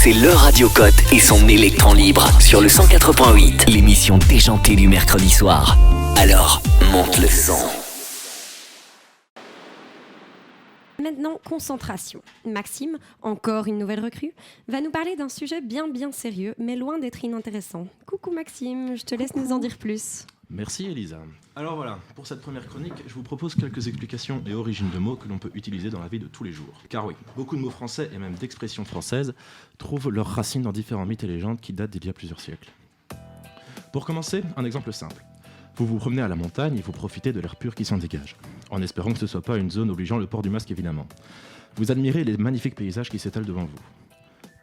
C'est le Radio Cote et son électron libre sur le 104.8, l'émission déjantée du mercredi soir. Alors, monte le son. Maintenant, concentration. Maxime, encore une nouvelle recrue, va nous parler d'un sujet bien sérieux, mais loin d'être inintéressant. Coucou Maxime, je te laisse nous en dire plus. Merci Elisa. Alors voilà, pour cette première chronique, je vous propose quelques explications et origines de mots que l'on peut utiliser dans la vie de tous les jours. Car oui, beaucoup de mots français et même d'expressions françaises trouvent leurs racines dans différents mythes et légendes qui datent d'il y a plusieurs siècles. Pour commencer, un exemple simple. Vous vous promenez à la montagne et vous profitez de l'air pur qui s'en dégage, en espérant que ce ne soit pas une zone obligeant le port du masque évidemment. Vous admirez les magnifiques paysages qui s'étalent devant vous.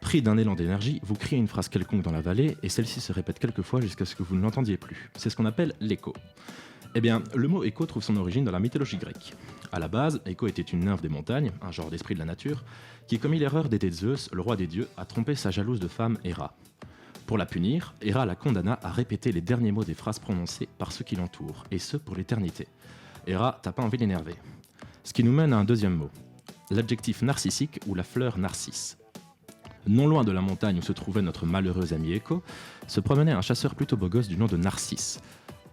Pris d'un élan d'énergie, vous criez une phrase quelconque dans la vallée et celle-ci se répète quelques fois jusqu'à ce que vous ne l'entendiez plus. C'est ce qu'on appelle l'écho. Eh bien, le mot écho trouve son origine dans la mythologie grecque. À la base, Écho était une nymphe des montagnes, un genre d'esprit de la nature, qui commis l'erreur d'aider Zeus, le roi des dieux, à tromper sa jalouse de femme Héra. Pour la punir, Héra la condamna à répéter les derniers mots des phrases prononcées par ceux qui l'entourent, et ce pour l'éternité. Héra, t'as pas envie d'énerver. Ce qui nous mène à un deuxième mot, l'adjectif narcissique ou la fleur narcisse. Non loin de la montagne où se trouvait notre malheureux ami Écho, se promenait un chasseur plutôt beau gosse du nom de Narcisse.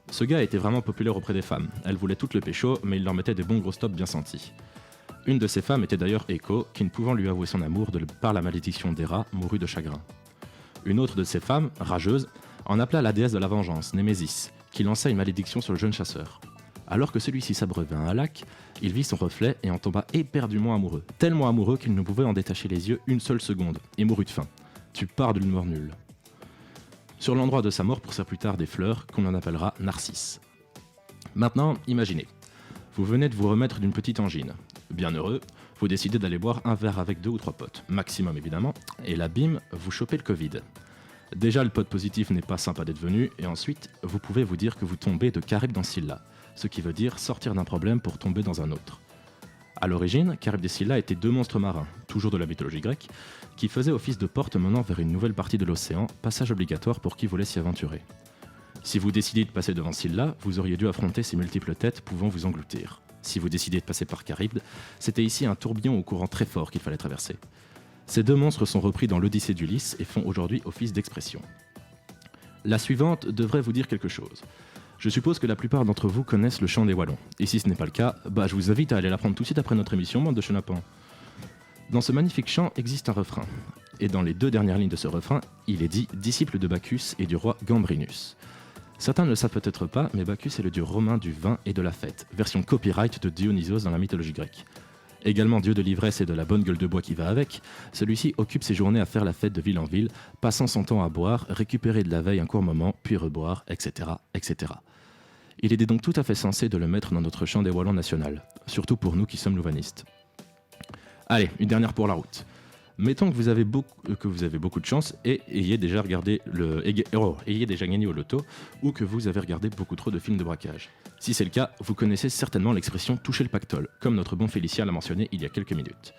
Ce gars était vraiment populaire auprès des femmes. Elles voulaient toutes le pécho, mais il leur mettait des bons gros stops bien sentis. Une de ces femmes était d'ailleurs Écho, qui ne pouvant lui avouer son amour par la malédiction d'Héra, mourut de chagrin. Une autre de ces femmes, rageuse, en appela la déesse de la vengeance, Némésis, qui lança une malédiction sur le jeune chasseur. Alors que celui-ci s'abreuvait à un lac, il vit son reflet et en tomba éperdument amoureux, tellement amoureux qu'il ne pouvait en détacher les yeux une seule seconde, et mourut de faim. Tu pars d'une mort nulle. Sur l'endroit de sa mort poussèrent plus tard des fleurs qu'on en appellera Narcisses. Maintenant, imaginez. Vous venez de vous remettre d'une petite angine. Bien heureux, vous décidez d'aller boire un verre avec 2 ou 3 potes, maximum évidemment, et là bim, vous chopez le Covid. Déjà le pote positif n'est pas sympa d'être venu, et ensuite, vous pouvez vous dire que vous tombez de Charybde dans Scylla, ce qui veut dire sortir d'un problème pour tomber dans un autre. A l'origine, Charybde et Scylla étaient 2 monstres marins, toujours de la mythologie grecque, qui faisaient office de porte menant vers une nouvelle partie de l'océan, passage obligatoire pour qui voulait s'y aventurer. Si vous décidiez de passer devant Scylla, vous auriez dû affronter ses multiples têtes pouvant vous engloutir. Si vous décidiez de passer par Charybde, c'était ici un tourbillon au courant très fort qu'il fallait traverser. Ces 2 monstres sont repris dans l'Odyssée d'Ulysse et font aujourd'hui office d'expression. La suivante devrait vous dire quelque chose. Je suppose que la plupart d'entre vous connaissent le chant des Wallons. Et si ce n'est pas le cas, je vous invite à aller l'apprendre tout de suite après notre émission, bande de chenapans. Dans ce magnifique chant existe un refrain. Et dans les 2 dernières lignes de ce refrain, il est dit « disciple de Bacchus et du roi Gambrinus ». Certains ne le savent peut-être pas, mais Bacchus est le dieu romain du vin et de la fête, version copyright de Dionysos dans la mythologie grecque. Également dieu de l'ivresse et de la bonne gueule de bois qui va avec, celui-ci occupe ses journées à faire la fête de ville en ville, passant son temps à boire, récupérer de la veille un court moment, puis reboire, etc., etc. Il est donc tout à fait sensé de le mettre dans notre chant des Wallons national, surtout pour nous qui sommes louvanistes. Allez, une dernière pour la route. Mettons que vous avez beaucoup de chance et ayez déjà gagné au loto ou que vous avez regardé beaucoup trop de films de braquage. Si c'est le cas, vous connaissez certainement l'expression « toucher le pactole », comme notre bon Félicien l'a mentionné il y a quelques minutes.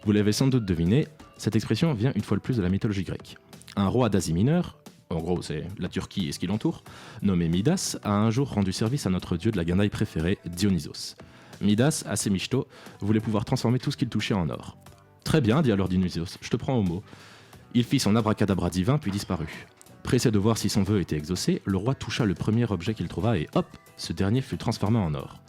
Vous l'avez sans doute deviné, cette expression vient une fois de plus de la mythologie grecque. Un roi d'Asie mineure, en gros c'est la Turquie et ce qui l'entoure, nommé Midas, a un jour rendu service à notre dieu de la ganaille préféré, Dionysos. Midas, assez michto, voulait pouvoir transformer tout ce qu'il touchait en or. Très bien, dit alors Dionysos, je te prends au mot. Il fit son abracadabra divin puis disparut. Pressé de voir si son vœu était exaucé, le roi toucha le premier objet qu'il trouva et hop, ce dernier fut transformé en or.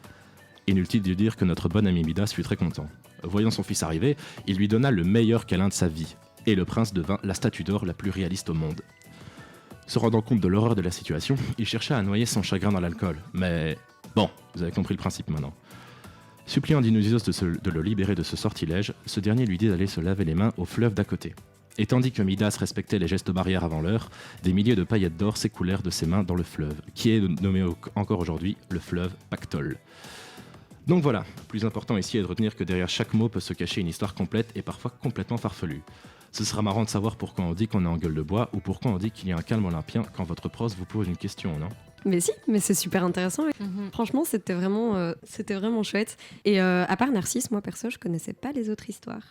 Inutile de dire que notre bon ami Midas fut très content. Voyant son fils arriver, il lui donna le meilleur câlin de sa vie, et le prince devint la statue d'or la plus réaliste au monde. Se rendant compte de l'horreur de la situation, il chercha à noyer son chagrin dans l'alcool, mais bon, vous avez compris le principe maintenant. Suppliant Dionysos de le libérer de ce sortilège, ce dernier lui dit d'aller se laver les mains au fleuve d'à côté. Et tandis que Midas respectait les gestes barrières avant l'heure, des milliers de paillettes d'or s'écoulèrent de ses mains dans le fleuve, qui est nommé encore aujourd'hui le fleuve Pactole. Donc voilà, le plus important ici est de retenir que derrière chaque mot peut se cacher une histoire complète et parfois complètement farfelue. Ce sera marrant de savoir pourquoi on dit qu'on est en gueule de bois ou pourquoi on dit qu'il y a un calme olympien quand votre prof vous pose une question, non ? Mais si, mais c'est super intéressant. Franchement, c'était vraiment chouette. Et à part Narcisse, moi perso, je connaissais pas les autres histoires.